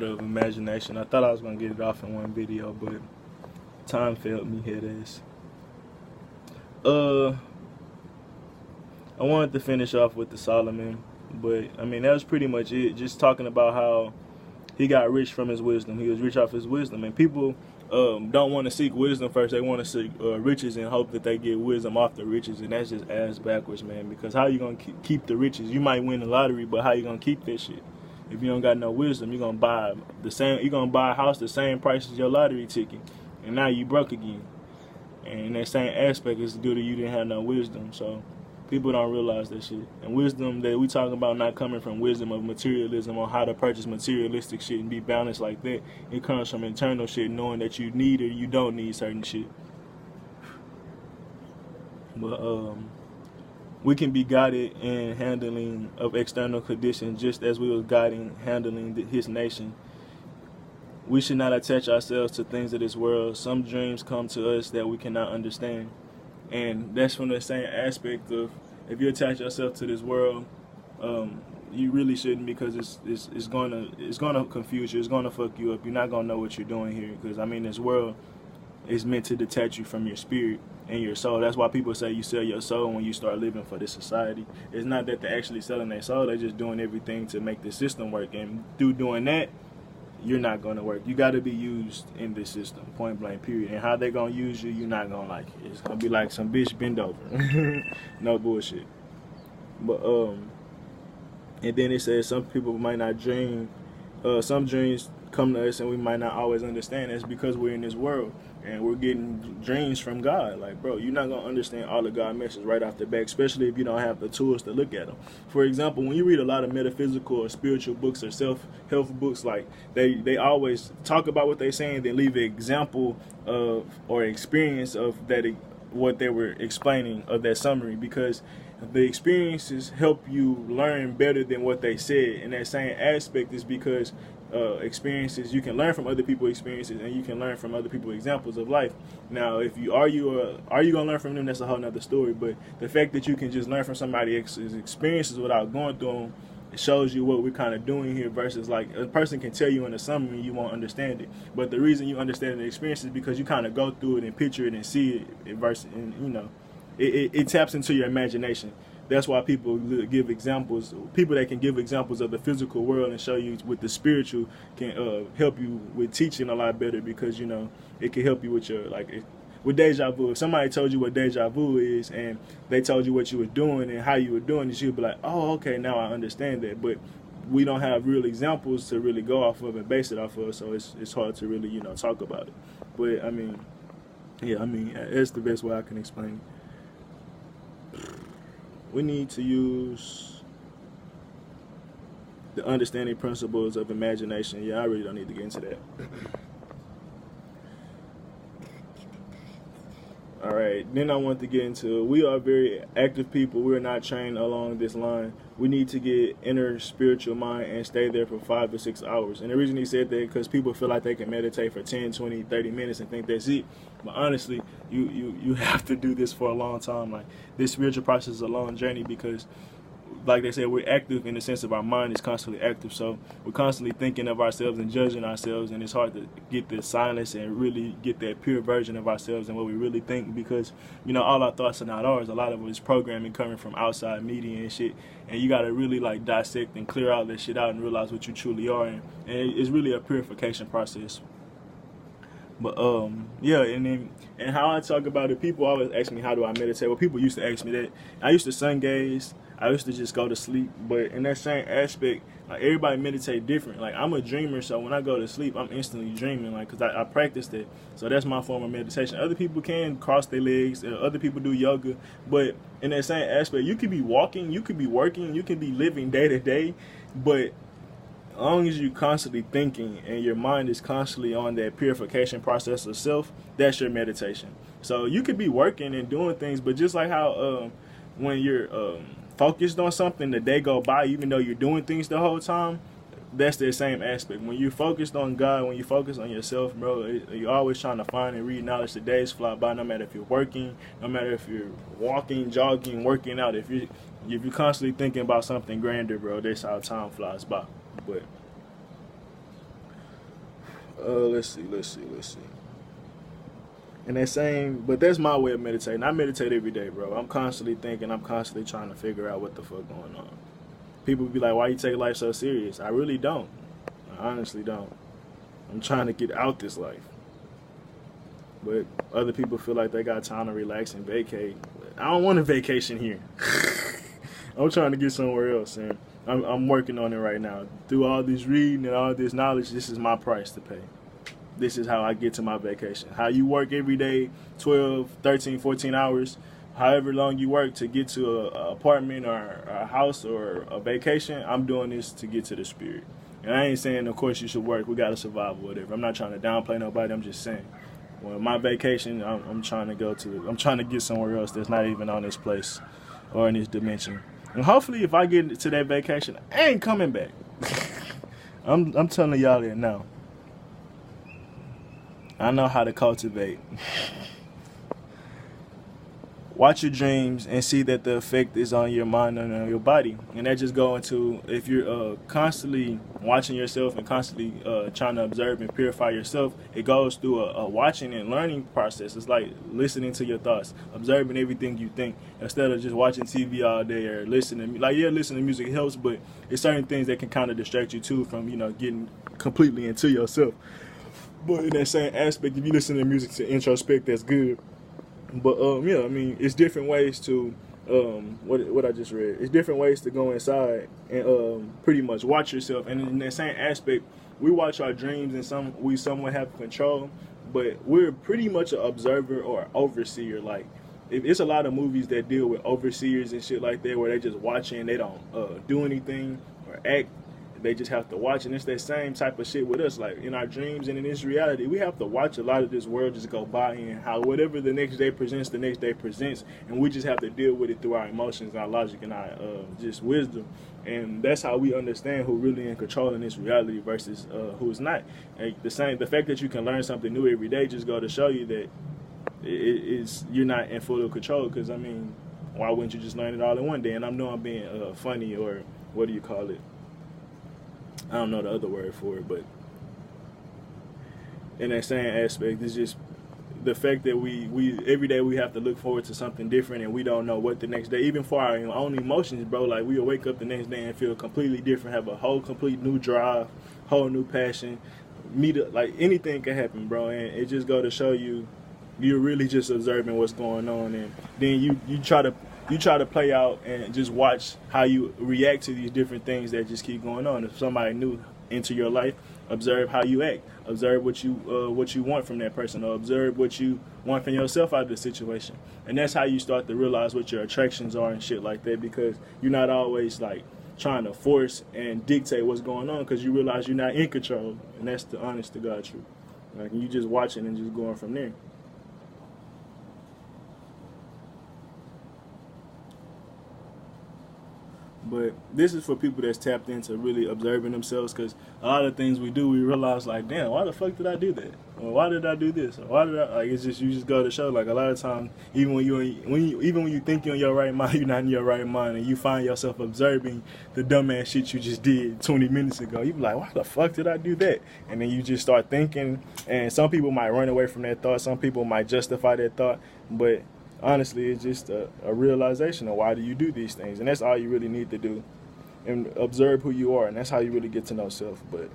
of imagination. I thought I was gonna get it off in one video, but time failed me head ass. I wanted to finish off with the Solomon, but I mean that was pretty much it. Just talking about how he got rich from his wisdom. He was rich off his wisdom, and people don't want to seek wisdom first. They want to seek riches and hope that they get wisdom off the riches, and that's just ass backwards, man. Because how you gonna keep the riches? You might win the lottery, but how you gonna keep that shit? If you don't got no wisdom, you're gonna buy the same. You're gonna buy a house the same price as your lottery ticket, and now you broke again. And that same aspect is due to you didn't have no wisdom. So people don't realize that shit. And wisdom that we talking about not coming from wisdom of materialism on how to purchase materialistic shit and be balanced like that. It comes from internal shit, knowing that you need or you don't need certain shit. But we can be guided in handling of external conditions just as we was guiding handling his nation. We should not attach ourselves to things of this world. Some dreams come to us that we cannot understand. And that's from the same aspect of if you attach yourself to this world, you really shouldn't, because it's gonna confuse you. It's gonna fuck you up. You're not gonna know what you're doing here, because I mean this world is meant to detach you from your spirit and your soul. That's why people say you sell your soul when you start living for this society. It's not that they're actually selling their soul. They're just doing everything to make the system work. And through doing that, you're not going to work. You got to be used in this system, point blank, period. And how they going to use you, you're not going to like it. It's going to be like some bitch bend over. No bullshit. But, and then it says some people might not dream. Some dreams come to us and we might not always understand. That's because we're in this world and we're getting dreams from God. Like, bro, you're not going to understand all of God's messages right off the bat, especially if you don't have the tools to look at them. For example, when you read a lot of metaphysical or spiritual books or self-help books, like they always talk about what they're saying, then leave an example of or experience of that, what they were explaining of that summary, because the experiences help you learn better than what they said. And that same aspect is because experiences, you can learn from other people's experiences and you can learn from other people's examples of life. Now, if you are you gonna learn from them, that's a whole nother story. But the fact that you can just learn from somebody else's experiences without going through them, it shows you what we're kind of doing here, versus like a person can tell you in a summary, you won't understand it. But the reason you understand the experience is because you kind of go through it and picture it and see it versus, and you know, it taps into your imagination. That's why people give examples. People that can give examples of the physical world and show you with the spiritual can help you with teaching a lot better, because you know it can help you with your with deja vu. If somebody told you what deja vu is and they told you what you were doing and how you were doing it, you'd be like, oh, okay, now I understand that. But we don't have real examples to really go off of and base it off of, so it's hard to really talk about it. But I mean, yeah, I mean that's the best way I can explain it. We need to use the understanding principles of imagination. Yeah, I really don't need to get into that. All right, then I want to get into, we are very active people. We're not trained along this line. We need to get inner spiritual mind and stay there for 5 to 6 hours. And the reason he said that, because people feel like they can meditate for 10, 20, 30 minutes and think that's it. But honestly, you have to do this for a long time. Like, this spiritual process is a long journey, because like they said, we're active in the sense of our mind is constantly active. So we're constantly thinking of ourselves and judging ourselves, and it's hard to get the silence and really get that pure version of ourselves and what we really think, because all our thoughts are not ours. A lot of it is programming coming from outside media and shit, and you got to really like dissect and clear all that shit out and realize what you truly are, and it's really a purification process. But yeah, and how I talk about it, people always ask me, how do I meditate? Well, people used to ask me that. I used to sun gaze. I used to just go to sleep. But in that same aspect, like, everybody meditate different. Like, I'm a dreamer, so when I go to sleep, I'm instantly dreaming, like, because I practiced it. So that's my form of meditation. Other people can cross their legs, other people do yoga, but in that same aspect, you could be walking, you could be working, you can be living day to day, but as long as you're constantly thinking and your mind is constantly on that purification process of self, that's your meditation. So you could be working and doing things, but just like how when you're focused on something, the day go by, even though you're doing things the whole time, that's the same aspect. When you're focused on God, when you focus on yourself, bro, you're always trying to find and read knowledge. The days fly by, no matter if you're working, no matter if you're walking, jogging, working out. If you're constantly thinking about something grander, bro, that's how time flies by. But Let's see. And but that's my way of meditating. I meditate every day, bro. I'm constantly thinking. I'm constantly trying to figure out what the fuck going on. People be like, "Why you take life so serious?" I really don't. I honestly don't. I'm trying to get out this life. But other people feel like they got time to relax and vacate. I don't want a vacation here. I'm trying to get somewhere else, and I'm working on it right now. Through all this reading and all this knowledge, this is my price to pay. This is how I get to my vacation. How you work every day, 12, 13, 14 hours, however long you work to get to an apartment or a house or a vacation, I'm doing this to get to the spirit. And I ain't saying, of course, you should work. We got to survive or whatever. I'm not trying to downplay nobody. I'm just saying, well, my vacation, I'm trying to get somewhere else that's not even on this place or in this dimension. And hopefully, if I get to that vacation, I ain't coming back. I'm telling y'all that now. I know how to cultivate. Watch your dreams and see that the effect is on your mind and on your body. And that just go into, if you're constantly watching yourself and constantly trying to observe and purify yourself, it goes through a watching and learning process. It's like listening to your thoughts, observing everything you think, instead of just watching TV all day or listening. Like, yeah, listening to music helps, but it's certain things that can kind of distract you too from, getting completely into yourself. But in that same aspect, if you listen to music to introspect, that's good. But yeah, I mean, it's different ways to what I just read. It's different ways to go inside and pretty much watch yourself. And in that same aspect, we watch our dreams and we somewhat have control, but we're pretty much an observer or overseer. Like, it's a lot of movies that deal with overseers and shit like that, where they just watching, they don't do anything or act. They just have to watch, and it's that same type of shit with us. Like, in our dreams and in this reality, we have to watch a lot of this world just go by, and how whatever the next day presents, and we just have to deal with it through our emotions, our logic, and our just wisdom. And that's how we understand who really in control in this reality versus who's not. And the fact that you can learn something new every day just go to show you that you're not in full control. Because I mean, why wouldn't you just learn it all in one day? And I know I'm being funny, or what do you call it? I don't know the other word for it, but in that same aspect, it's just the fact that we every day we have to look forward to something different, and we don't know what the next day, even for our own emotions, bro. Like, we'll wake up the next day and feel completely different, have a whole complete new drive, whole new passion, like anything can happen, bro. And it just go to show you, you're really just observing what's going on, and then you try to play out and just watch how you react to these different things that just keep going on. If somebody new into your life, observe how you act. Observe what you want from that person, or observe what you want from yourself out of the situation. And that's how you start to realize what your attractions are and shit like that, because you're not always like trying to force and dictate what's going on, because you realize you're not in control. And that's the honest to God truth. Like, you just watching and just going from there. But this is for people that's tapped into really observing themselves, because a lot of things we do, we realize, like, damn, why the fuck did I do that? Or why did I do this? Or why did I, like, it's just, you just go to show, like, a lot of times, even when you think you're in your right mind, you're not in your right mind, and you find yourself observing the dumbass shit you just did 20 minutes ago. You be like, why the fuck did I do that? And then you just start thinking, and some people might run away from that thought, some people might justify that thought, but honestly, it's just a realization of why do you do these things. And that's all you really need to do, and observe who you are, and that's how you really get to know self. But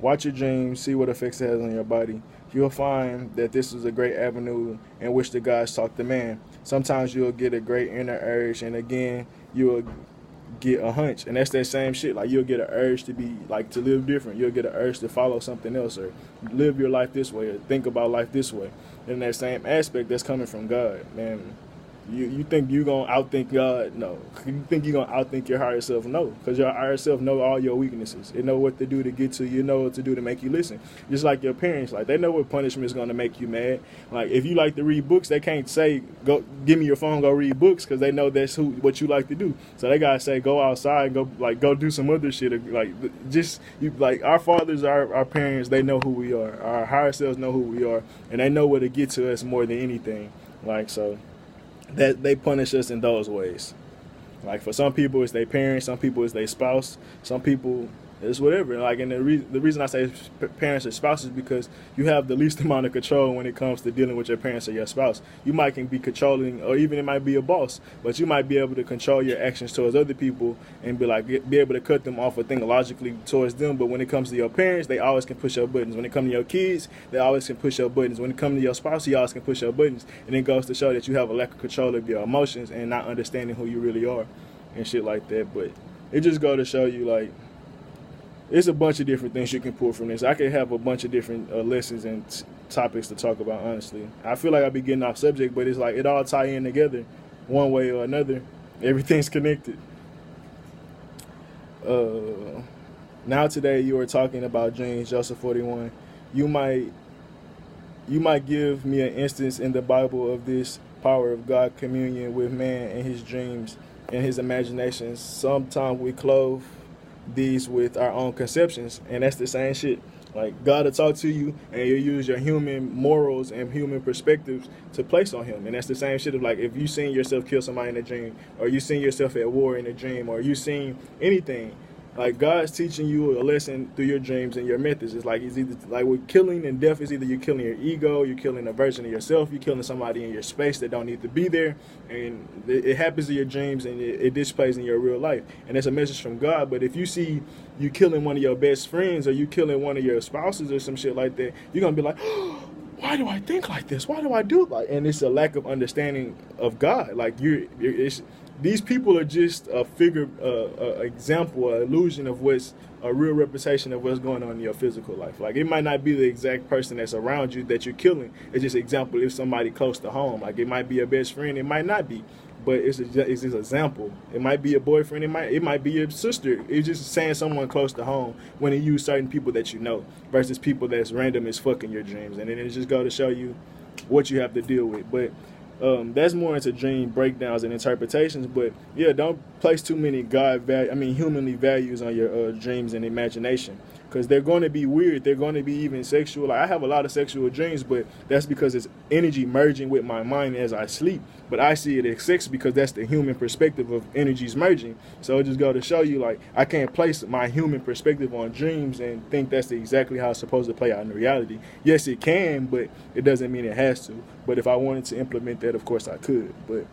watch your dreams, see what effects it has on your body. You'll find that this is a great avenue in which the gods talk to man. Sometimes you'll get a great inner urge, and again, you'll get a hunch, and that's that same shit. Like, you'll get an urge to be, like, to live different. You'll get an urge to follow something else, or live your life this way, or think about life this way. In that same aspect, that's coming from God, man. You think you gonna outthink God? No. You think you gonna outthink your higher self? No, because your higher self know all your weaknesses. It know what to do to get to you. Know what to do to make you listen. Just like your parents, like, they know what punishment is gonna make you mad. Like, if you like to read books, they can't say, go give me your phone, go read books, because they know that's what you like to do. So they gotta say, go outside, go do some other shit. Like, like, our fathers, our parents, they know who we are. Our higher selves know who we are, and they know what to get to us more than anything. Like, so that they punish us in those ways. Like, for some people it's their parents, some people it's their spouse, some people It's whatever. Like, and the reason I say parents or spouses because you have the least amount of control when it comes to dealing with your parents or your spouse. You might can be controlling, or even it might be a boss, but you might be able to control your actions towards other people and be able to cut them off or think logically towards them. But when it comes to your parents, they always can push your buttons. When it comes to your kids, they always can push your buttons. When it comes to your spouse, you always can push your buttons. And it goes to show that you have a lack of control of your emotions and not understanding who you really are and shit like that. But it just goes to show you, like, it's a bunch of different things you can pull from this. I could have a bunch of different lessons and topics to talk about, honestly. I feel like I be getting off subject, but it's like it all tie in together one way or another. Everything's connected. Now today you are talking about dreams, Joseph 41. You might give me an instance in the Bible of this power of God communion with man and his dreams and his imaginations. Sometimes we clothe these with our own conceptions, and that's the same shit. Like, God will talk to you and you'll use your human morals and human perspectives to place on him. And that's the same shit of, like, if you seen yourself kill somebody in a dream, or you seen yourself at war in a dream, or you seen anything, like, God's teaching you a lesson through your dreams and your methods. It's like, it's either, like, with killing and death, is either you're killing your ego, you're killing a version of yourself, you're killing somebody in your space that don't need to be there, and it happens in your dreams and it displays in your real life. And that's a message from God. But if you see you killing one of your best friends, or you killing one of your spouses or some shit like that, you're gonna be like, oh, why do I think like this? Why do I do it like? And it's a lack of understanding of God. Like, these people are just a figure, example, an illusion of what's a real representation of what's going on in your physical life. Like, it might not be the exact person that's around you that you're killing. It's just example if somebody close to home. Like, it might be a best friend, it might not be. But it's just example. It might be a boyfriend, it might be your sister. It's just saying someone close to home when you use certain people that you know versus people that's random as fuck in your dreams. And then it just go to show you what you have to deal with. But that's more into dream breakdowns and interpretations. But yeah, don't place too many humanly values on your dreams and imagination, because they're going to be weird. They're going to be even sexual. Like, I have a lot of sexual dreams, but that's because it's energy merging with my mind as I sleep. But I see it as sex because that's the human perspective of energies merging. So it just go to show you, like, I can't place my human perspective on dreams and think that's exactly how it's supposed to play out in reality. Yes, it can, but it doesn't mean it has to. But if I wanted to implement that, of course I could. But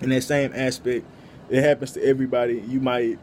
in that same aspect, it happens to everybody. You might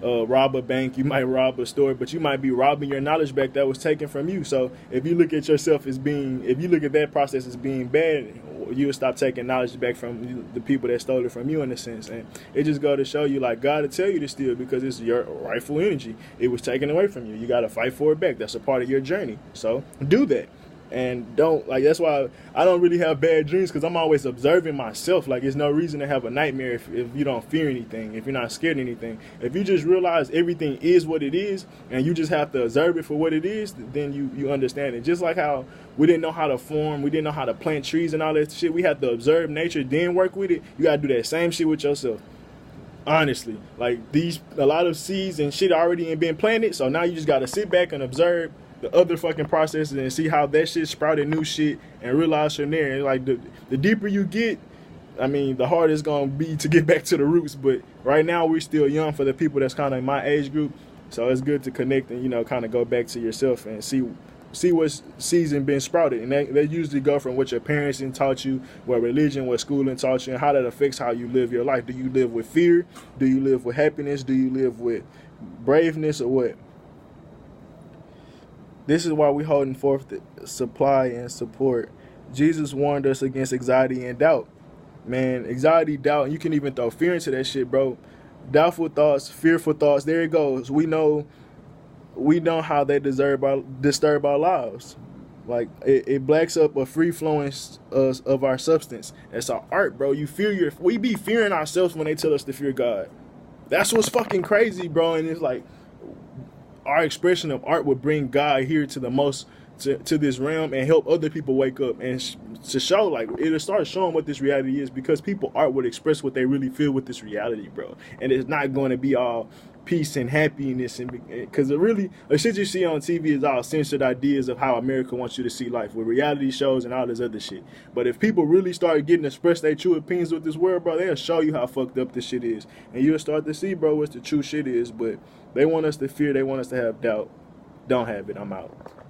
rob a bank, you might rob a store, but you might be robbing your knowledge back that was taken from you. So if you look at yourself as if you look at that process as being bad, you'll stop taking knowledge back from the people that stole it from you, in a sense. And it just go to show you, like, God will tell you to steal because it's your rightful energy. It was taken away from you. You got to fight for it back. That's a part of your journey. So do that. And don't, like, that's why I don't really have bad dreams, because I'm always observing myself. Like, there's no reason to have a nightmare if you don't fear anything, if you're not scared of anything. If you just realize everything is what it is and you just have to observe it for what it is, then you understand it. Just like how we didn't know how to form, we didn't know how to plant trees and all that shit. We had to observe nature, then work with it. You got to do that same shit with yourself. Honestly, like, a lot of seeds and shit already been planted, so now you just got to sit back and observe the other fucking processes and see how that shit sprouted new shit and realize from there. And, like, the deeper you get, I mean, the harder it's gonna be to get back to the roots. But right now we're still young for the people that's kind of in my age group, so it's good to connect and, you know, kind of go back to yourself and see what season been sprouted. And they usually go from what your parents taught you, what religion, what schooling taught you, and how that affects how you live your life. Do you live with fear? Do you live with happiness? Do you live with braveness, or what? This is why we're holding forth the supply and support. Jesus warned us against anxiety and doubt. Man, anxiety, doubt, and you can even throw fear into that shit, bro. Doubtful thoughts, fearful thoughts, there it goes. We know how they disturb our lives. Like, it blacks up a free flowing of our substance. It's our art, bro. We be fearing ourselves when they tell us to fear God. That's what's fucking crazy, bro. And it's like, our expression of art would bring God here to this realm and help other people wake up and to show, like, it'll start showing what this reality is, because people art would express what they really feel with this reality, bro. And it's not going to be all peace and happiness, and because really the shit you see on TV is all censored ideas of how America wants you to see life with reality shows and all this other shit. But if people really start getting express their true opinions with this world, bro, they'll show you how fucked up this shit is, and you'll start to see, bro, what the true shit is. But they want us to fear, they want us to have doubt. Don't have it. I'm out.